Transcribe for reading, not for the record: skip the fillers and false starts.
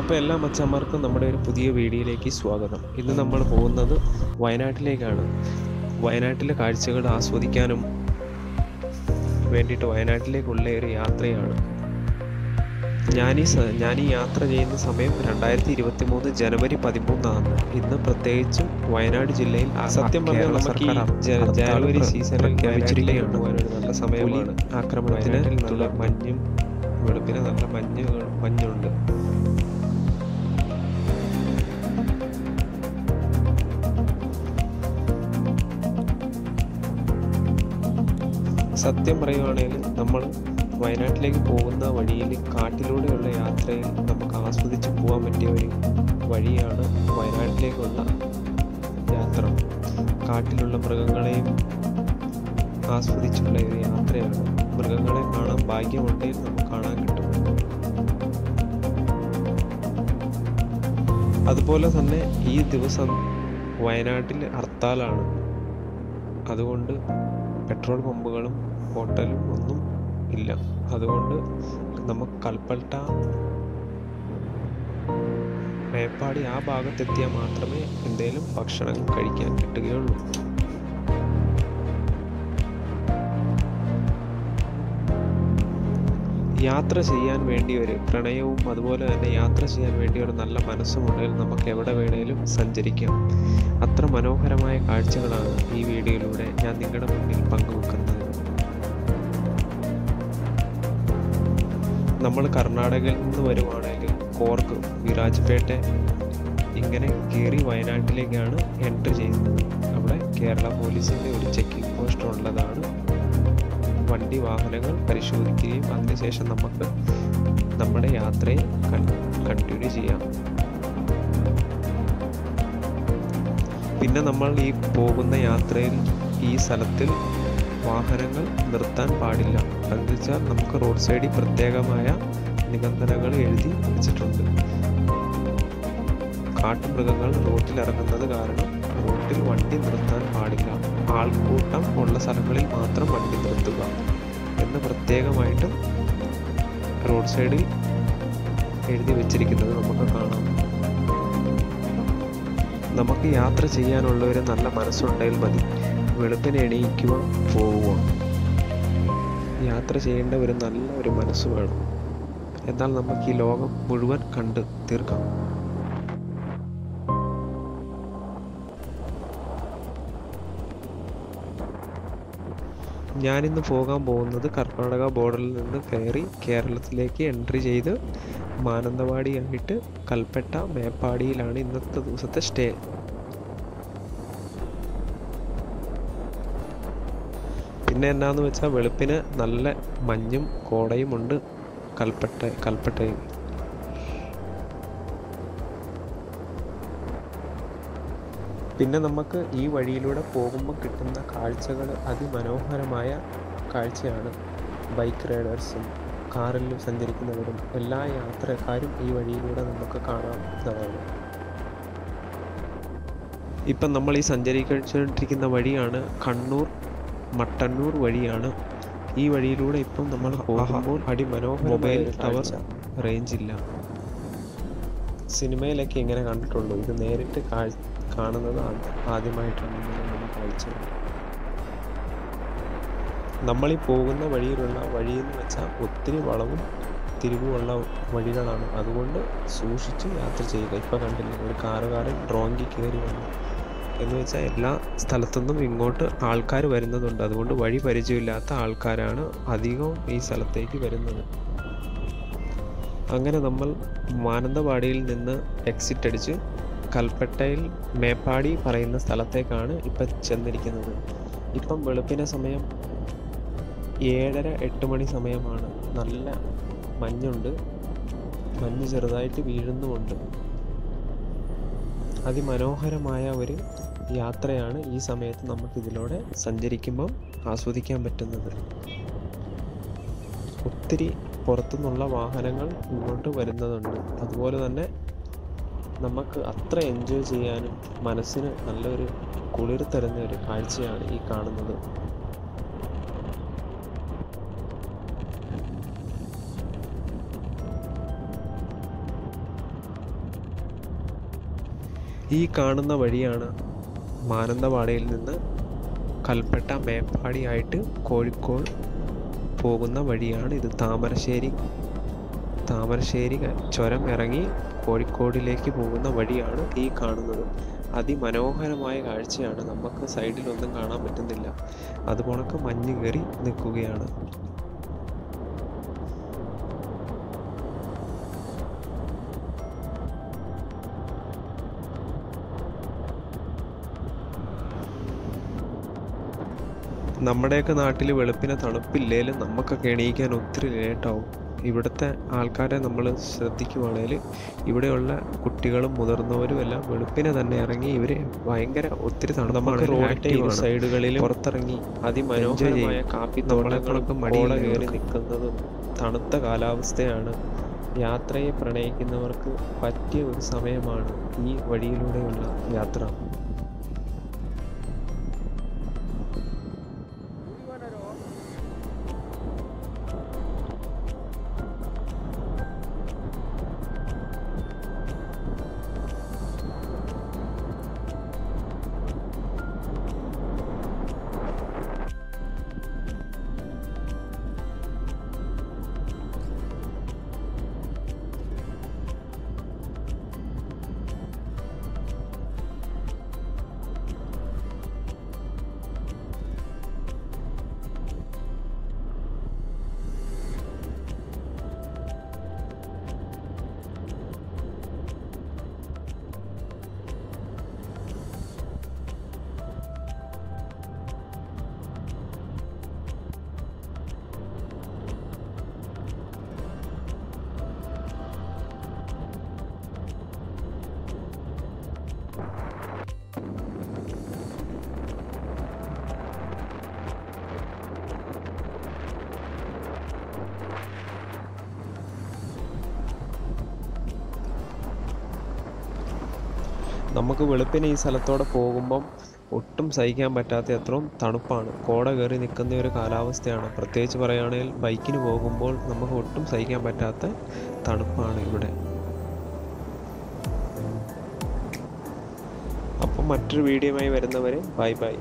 അപ്പോൾ എല്ലാ മച്ചന്മാർക്കും നമ്മുടെ ഒരു പുതിയ വീഡിയോയിലേക്ക് സ്വാഗതം. ഇന്ന് നമ്മൾ പോകുന്നത് വയനാട്ടിലേക്കാണ്. വയനാട്ടിലെ കാഴ്ചകൾ ആസ്വദിക്കാനും വേണ്ടിയിട്ട് വയനാട്ടിലേക്കുള്ള ഒരു യാത്രയാണ്. ഞാൻ ഈ യാത്ര ചെയ്യുന്ന സമയം 2023 ജനുവരി 13 ഇന്ന് പ്രത്യേകിച്ചും വയനാട് ജില്ലയിൽ സത്യം പറഞ്ഞാൽ നമുക്ക് ജനുവരി സീസൺ പ്രഖ്യാപിച്ചിരിക്കുകയാണ്. പോകാനൊരു നല്ല സമയമാണ്. ആക്രമണത്തിന് നല്ല മഞ്ഞും വെളുപ്പിന് നല്ല മഞ്ഞുണ്ട്. സത്യം പറയുവാണെങ്കിൽ നമ്മൾ വയനാട്ടിലേക്ക് പോകുന്ന വഴിയിൽ കാട്ടിലൂടെയുള്ള യാത്രയിൽ നമുക്ക് ആസ്വദിച്ച് പോകാൻ പറ്റിയ ഒരു വഴിയാണ് വയനാട്ടിലേക്കുള്ള യാത്ര. കാട്ടിലുള്ള മൃഗങ്ങളെയും ആസ്വദിച്ചുള്ള ഒരു യാത്രയാണ്. മൃഗങ്ങളെ കാണാൻ ഭാഗ്യമുണ്ടെങ്കിൽ നമുക്ക് കാണാൻ കിട്ടും. അതുപോലെ തന്നെ ഈ ദിവസം വയനാട്ടിൽ ഹർത്താലാണ്. അതുകൊണ്ട് പെട്രോൾ പമ്പുകളും ഹോട്ടലും ഒന്നും ഇല്ല. അതുകൊണ്ട് നമുക്ക് കൽപ്പറ്റ മേപ്പാടി ആ ഭാഗത്തെത്തിയാൽ മാത്രമേ എന്തെങ്കിലും ഭക്ഷണം കഴിക്കാൻ കിട്ടുകയുള്ളൂ. യാത്ര ചെയ്യാൻ വേണ്ടി ഒരു പ്രണയവും അതുപോലെ തന്നെ യാത്ര ചെയ്യാൻ വേണ്ടി ഒരു നല്ല മനസ്സും ഉണ്ടെങ്കിൽ നമുക്ക് എവിടെ വേണേലും സഞ്ചരിക്കാം. അത്ര മനോഹരമായ കാഴ്ചകളാണ് ഈ വീഡിയോയിലൂടെ ഞാൻ നിങ്ങളുടെ മുന്നിൽ പങ്കുവെക്കുന്നത്. നമ്മൾ കർണാടകയിൽ നിന്ന് വരുവാണെങ്കിൽ കോർക്ക്, വിരാജ്പേട്ട ഇങ്ങനെ കയറി വയനാട്ടിലേക്കാണ് എൻട്രി ചെയ്യുന്നത്. അവിടെ കേരള പോലീസിൻ്റെ ഒരു ചെക്കിംഗ് പോസ്റ്റ് ഉള്ളതാണ്. വണ്ടി വാഹനങ്ങൾ പരിശോധിക്കുകയും അതിനുശേഷം നമുക്ക് നമ്മുടെ യാത്രയെ കണ്ടിന്യൂ ചെയ്യാം. പിന്നെ നമ്മൾ ഈ പോകുന്ന യാത്രയിൽ ഈ സ്ഥലത്തിൽ വാഹനങ്ങൾ നിർത്താൻ പാടില്ല. അതെന്ന് വെച്ചാൽ നമുക്ക് റോഡ് സൈഡിൽ പ്രത്യേകമായ നിബന്ധനകൾ എഴുതി വെച്ചിട്ടുണ്ട്. കാട്ടുമൃഗങ്ങൾ റോഡിൽ ഇറങ്ങുന്നത് കാരണം റോഡിൽ വണ്ടി നിർത്താൻ പാടില്ല. ആൾക്കൂട്ടം ഉള്ള സ്ഥലങ്ങളിൽ മാത്രം വണ്ടി നിർത്തുക എന്ന് പ്രത്യേകമായിട്ടും റോഡ് സൈഡിൽ എഴുതി വെച്ചിരിക്കുന്നത് നമുക്ക് കാണാം. നമുക്ക് യാത്ര ചെയ്യാനുള്ള ഒരു നല്ല മനസ്സുണ്ടെങ്കിൽ മതി. വെളുപ്പിനെ എണീക്കുക, പോവുക. യാത്ര ചെയ്യേണ്ട ഒരു നല്ല ഒരു മനസ്സ് വേണം. എന്നാൽ നമുക്ക് ഈ ലോകം മുഴുവൻ കണ്ട് തീർക്കാം. ഞാനിന്ന് പോകാൻ പോകുന്നത് കർണാടക ബോർഡറിൽ നിന്ന് കയറി കേരളത്തിലേക്ക് എൻട്രി ചെയ്ത് മാനന്തവാടിയായിട്ട് കൽപ്പറ്റ മേപ്പാടിയിലാണ് ഇന്നത്തെ ദിവസത്തെ സ്റ്റേ. പിന്നെ എന്നാന്ന് വെച്ചാൽ വെളുപ്പിന് നല്ല മഞ്ഞും കോടയും ഉണ്ട് കൽപ്പറ്റയിൽ. പിന്നെ നമുക്ക് ഈ വഴിയിലൂടെ പോകുമ്പോൾ കിട്ടുന്ന കാഴ്ചകൾ അതിമനോഹരമായ കാഴ്ചയാണ്. ബൈക്ക് റൈഡേഴ്സും കാറിലും സഞ്ചരിക്കുന്നവരും എല്ലാ യാത്രക്കാരും ഈ വഴിയിലൂടെ നമുക്ക് കാണാവുന്നതാണ്. ഇപ്പം നമ്മൾ ഈ സഞ്ചരിച്ചുകൊണ്ടിരിക്കുന്ന വഴിയാണ് കണ്ണൂർ മട്ടന്നൂർ വഴിയാണ്. ഈ വഴിയിലൂടെ ഇപ്പം നമ്മൾ പോകുമ്പോൾ മൊബൈൽ ടവർ റേഞ്ച് ഇല്ല. സിനിമയിലൊക്കെ ഇങ്ങനെ കണ്ടിട്ടുള്ളൂ. ഇത് നേരിട്ട് കാണുന്നത് ആദ്യമായിട്ടാണ് നമ്മൾ കാഴ്ച. നമ്മളീ പോകുന്ന വഴിയിലുള്ള വഴിയെന്ന് വെച്ചാൽ ഒത്തിരി വളവും തിരിവുമുള്ള വഴികളാണ്. അതുകൊണ്ട് സൂക്ഷിച്ച് യാത്ര ചെയ്യുക. ഇപ്പം കണ്ടില്ലേ, ഒരു കാറുകാരൻ ഡ്രോങ്കി കയറി വന്നു. എന്ന് വെച്ചാൽ എല്ലാ സ്ഥലത്തുനിന്നും ഇങ്ങോട്ട് ആൾക്കാർ വരുന്നതുണ്ട്. അതുകൊണ്ട് വഴി പരിചയമില്ലാത്ത ആൾക്കാരാണ് അധികവും ഈ സ്ഥലത്തേക്ക് വരുന്നത്. അങ്ങനെ നമ്മൾ മാനന്തവാടിയിൽ നിന്ന് എക്സിറ്റ് അടിച്ച് കൽപ്പറ്റയിൽ മേപ്പാടി പറയുന്ന സ്ഥലത്തേക്കാണ് ഇപ്പം ചെന്നിരിക്കുന്നത്. ഇപ്പം വെളുപ്പിനെ സമയം 7:30-8 മണി സമയമാണ്. നല്ല മഞ്ഞുണ്ട്. മഞ്ഞ് ചെറുതായിട്ട് വീഴുന്നുമുണ്ട്. അതിമനോഹരമായ ഒരു യാത്രയാണ് ഈ സമയത്ത് നമുക്കിതിലൂടെ സഞ്ചരിക്കുമ്പം ആസ്വദിക്കാൻ പറ്റുന്നത്. ഒത്തിരി പുറത്തുനിന്നുള്ള വാഹനങ്ങൾ ഇങ്ങോട്ട് വരുന്നതുണ്ട്. അതുപോലെ തന്നെ നമുക്ക് അത്ര എൻജോയ് ചെയ്യാനും മനസ്സിന് നല്ലൊരു കുളിർ തരുന്ന ഒരു കാഴ്ചയാണ് ഈ കാണുന്നത്. ഈ കാണുന്ന വഴിയാണ് മാനന്തവാടിയിൽ നിന്ന് കൽപ്പറ്റ മേപ്പാടി ആയിട്ട് കോഴിക്കോട് പോകുന്ന വഴിയാണ് ഇത്. താമരശ്ശേരി ചുരം ഇറങ്ങി കോഴിക്കോടിലേക്ക് പോകുന്ന വഴിയാണ് ഈ കാണുന്നത്. അതിമനോഹരമായ കാഴ്ചയാണ്. നമുക്ക് സൈഡിലൊന്നും കാണാൻ പറ്റുന്നില്ല. അതുപോലൊക്കെ മഞ്ഞ് കയറി നിൽക്കുകയാണ്. നമ്മുടെയൊക്കെ നാട്ടിൽ വെളുപ്പിനെ തണുപ്പില്ലേലും നമുക്കൊക്കെ എണീക്കാൻ ഒത്തിരി ലേറ്റാവും. ഇവിടുത്തെ ആൾക്കാരെ നമ്മൾ ശ്രദ്ധിക്കുവാണെങ്കിൽ ഇവിടെയുള്ള കുട്ടികളും മുതിർന്നവരും എല്ലാം വെളുപ്പിനെ തന്നെ ഇറങ്ങി ഭയങ്കര ഒത്തിരി തണുപ്പാണ്. റോഡിൻ്റെ ഇരു സൈഡുകളിൽ പുറത്തിറങ്ങി അതിമനോഹരമായ കാപ്പിത്തോട്ടങ്ങളൊക്കെ മടിയിൽ കയറി നിൽക്കുന്നതും തണുത്ത കാലാവസ്ഥയാണ്. യാത്രയെ പ്രണയിക്കുന്നവർക്ക് പറ്റിയ ഒരു സമയമാണ് ഈ വഴിയിലൂടെയുള്ള യാത്ര. നമുക്ക് വെളുപ്പിന് ഈ സ്ഥലത്തോടെ പോകുമ്പം ഒട്ടും സഹിക്കാൻ പറ്റാത്ത അത്രയും തണുപ്പാണ്. കോട കയറി നിൽക്കുന്ന ഒരു കാലാവസ്ഥയാണ്. പ്രത്യേകിച്ച് പറയുകയാണെങ്കിൽ ബൈക്കിന് പോകുമ്പോൾ നമുക്ക് ഒട്ടും സഹിക്കാൻ പറ്റാത്ത തണുപ്പാണ് ഇവിടെ. അപ്പം മറ്റൊരു വീഡിയോയുമായി വരുന്നവരെ ബൈ ബൈ.